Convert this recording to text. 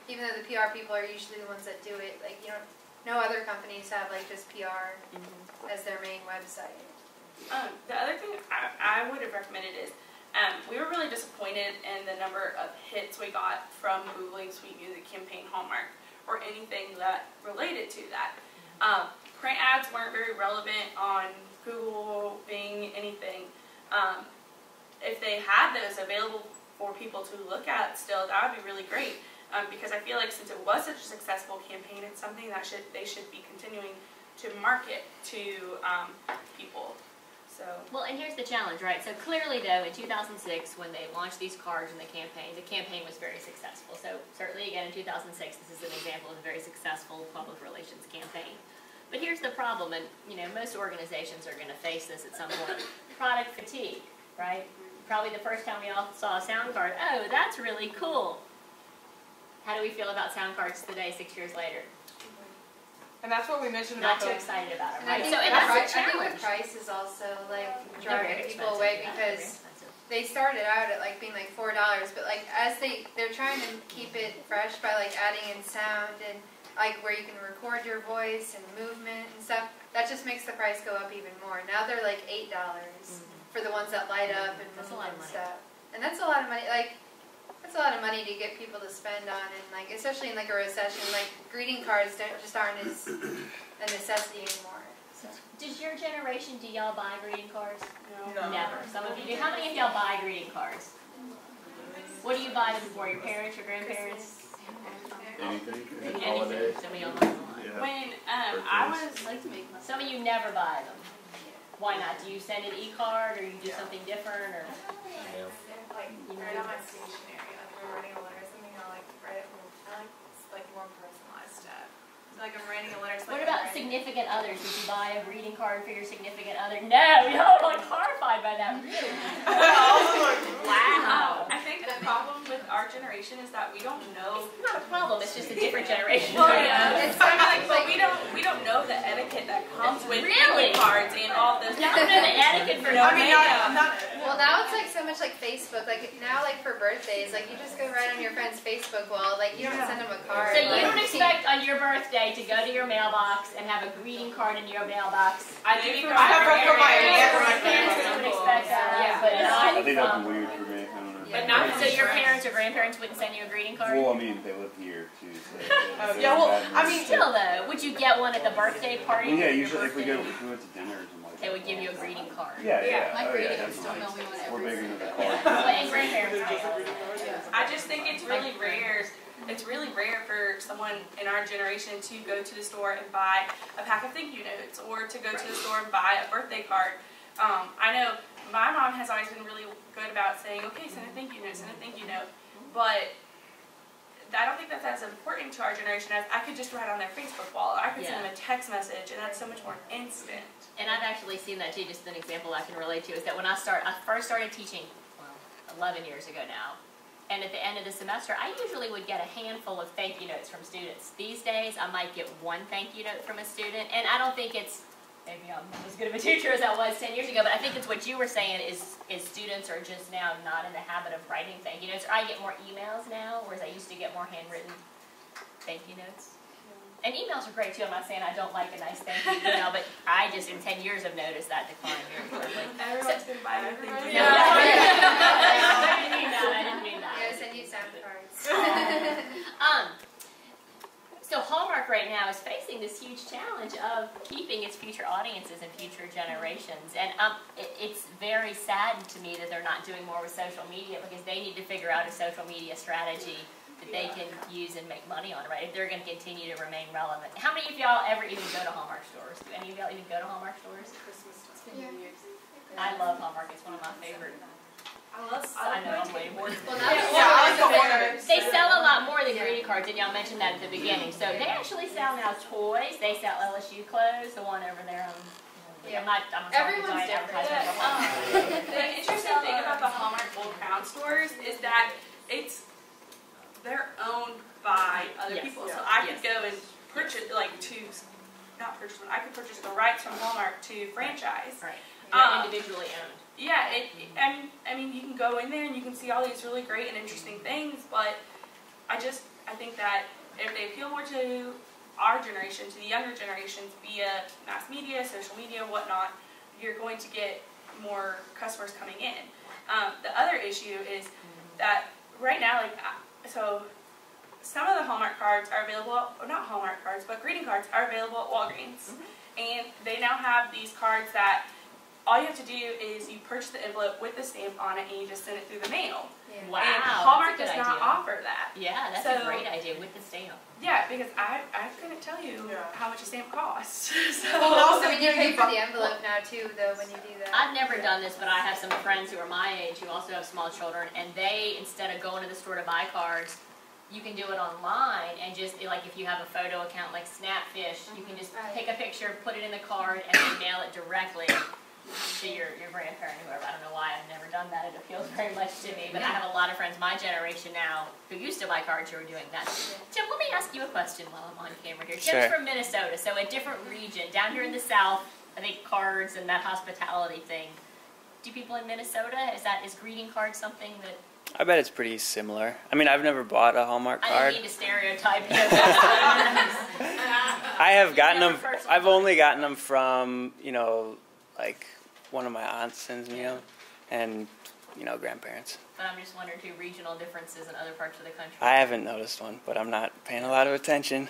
even though the PR people are usually the ones that do it, like, you don't, no other companies have like just PR as their main website. The other thing I would have recommended is, we were really disappointed in the number of hits we got from Googling Sweet Music Campaign Hallmark, or anything that related to that. Print ads weren't very relevant on Google, Bing, anything. If they had those available for people to look at still, that would be really great. Because I feel like since it was such a successful campaign, it's something that they should be continuing to market to people. So. Well, and here's the challenge, right? So clearly, though, in 2006, when they launched these cards in the campaign was very successful. So certainly, again, in 2006, this is an example of a very successful public relations campaign. But here's the problem, and you know, most organizations are going to face this at some point: product fatigue, right? Probably the first time we all saw a sound card, oh, that's really cool. How do we feel about sound cards today, 6 years later? And that's what we mentioned Not about too excited about it, And right? I So think that's a I think challenge. the price is also like They're driving very people expensive, away yeah, because very expensive. they started out at like being like $4, but like as they're trying to keep it fresh by like adding in sound and like where you can record your voice and movement and stuff. That just makes the price go up even more. Now they're like $8 for the ones that light up and That's move a lot of and money. stuff. And that's a lot of money. Like that's a lot of money to get people to spend on, and like especially in like a recession, like greeting cards aren't as a necessity anymore. So. Does your generation, do y'all buy greeting cards? No. Never. Some of you do. How many of y'all buy greeting cards? What do you buy them for? Your parents, your grandparents? Anything. Anything. Holidays. Some of y'all buy them. Yeah. When I was, Some of you never buy them. Why not? Do you send an e-card, or you do something different, or? Yeah. Like, right on my stationery, like, if we're writing a letter or something, I'll, like, write it from, I like more personalized stuff. So, like, I'm writing a letter, so, What like, about significant others? Did you buy a greeting card for your significant other? No, y'all are like horrified by that. Really? Wow. I think the problem with our generation is that we don't know. It's not a problem. It's just a different generation. Well, yeah, it's but we don't know the etiquette that comes with Really? cards and all those. Y'all don't know the etiquette for I mean, not Well, now it's like so much like Facebook. Like now, like for birthdays, like you just go right on your friend's Facebook wall. Like you don't send them a card. So you like, don't expect on your birthday to go to your mailbox and have a greeting card in your mailbox. I do for I have one for my Parents aunt. would expect that, Yeah. but not I think that'd from. be weird for me. I don't know. But not So your parents or grandparents wouldn't send you a greeting card? Well, I mean, they live here too. So Yeah, well, I mean, Still though, would you get one at the birthday party? Well, yeah, for your usually if we birthday? went to dinner or something like that. They would give you a greeting card. Yeah, yeah. My Oh, greeting yeah, cards don't know we want We're every bigger than the Well, car. and grandparents do. I just think it's really rare. It's really rare for someone in our generation to go to the store and buy a pack of thank you notes, or to go to the store and buy a birthday card. I know my mom has always been really good about saying, okay, send a thank you note, send a thank you note. But I don't think that's as important to our generation as I could just write on their Facebook wall. I could send them a text message, and that's so much more instant. And I've actually seen that too. Just an example I can relate to is that when I first started teaching, well, 11 years ago now, and at the end of the semester, I usually would get a handful of thank you notes from students. These days, I might get one thank you note from a student, and I don't think it's, maybe I'm not as good of a teacher as I was 10 years ago, but I think it's what you were saying is students are just now not in the habit of writing thank you notes. Or I get more emails now, whereas I used to get more handwritten thank you notes. And emails are great too. I'm not saying I don't like a nice thank you email, but I just in 10 years have noticed that decline very quickly. Everyone's been buying a thank you Yeah. note. I didn't mean that. I didn't mean that. Yeah, send you sound cards. So Hallmark right now is facing this huge challenge of keeping its future audiences and future generations. And it's very sad to me that they're not doing more with social media, because they need to figure out a social media strategy that they can use and make money on, right? If they're going to continue to remain relevant. How many of y'all ever even go to Hallmark stores? Do any of y'all even go to Hallmark stores? Yeah. I love Hallmark. It's one of my favorite. I know, I'm way more. Well, now I like the one. They sell a lot more than greeting cards, and y'all mentioned that at the beginning. So they actually sell now toys. They sell LSU clothes, the one over there on. Yeah. I'm not Everyone's different. advertising for Hallmark. The interesting thing about the Hallmark Gold Crown stores is that they're owned by other Yes. people. So I could go and purchase, not purchase one, I could purchase the rights from Hallmark to franchise. Right. They're individually owned. Yeah, I mean, you can go in there and you can see all these really great and interesting things, but I just I think that if they appeal more to our generation, to the younger generations, via mass media, social media, whatnot, you're going to get more customers coming in. The other issue is that right now, so some of the Hallmark cards are available, or not Hallmark cards, but greeting cards are available at Walgreens. And they now have these cards that all you have to do is you purchase the envelope with the stamp on it and you just send it through the mail. Yeah. Wow, And that's a Hallmark good does not idea. offer that. Yeah, that's So- a great idea with the stamp. Yeah, because I couldn't tell you how much a stamp costs. So Well, also, I mean, you you pay need for bu- the envelope now too, though, when you do that. I've never done this, but I have some friends who are my age who also have small children, and they, instead of going to the store to buy cards, you can do it online and just, like if you have a photo account like Snapfish, you can just take a picture, put it in the card, and then mail it directly to your grandparent or whoever. I don't know why I've never done that. It appeals very much to me, but I have a lot of friends my generation now who used to buy cards who are doing that. Tim, let me ask you a question while I'm on camera here. Tim's Sure. from Minnesota, so a different region. Down here in the South, I think cards and that hospitality thing. Do people in Minnesota, is greeting cards something that, I bet it's pretty similar. I mean, I've never bought a Hallmark I card. didn't mean to stereotype you. I have gotten Never them. personally. I've only gotten them from, like one of my aunts sends me them, and grandparents. But I'm just wondering too, regional differences in other parts of the country. I haven't noticed one, but I'm not paying a lot of attention.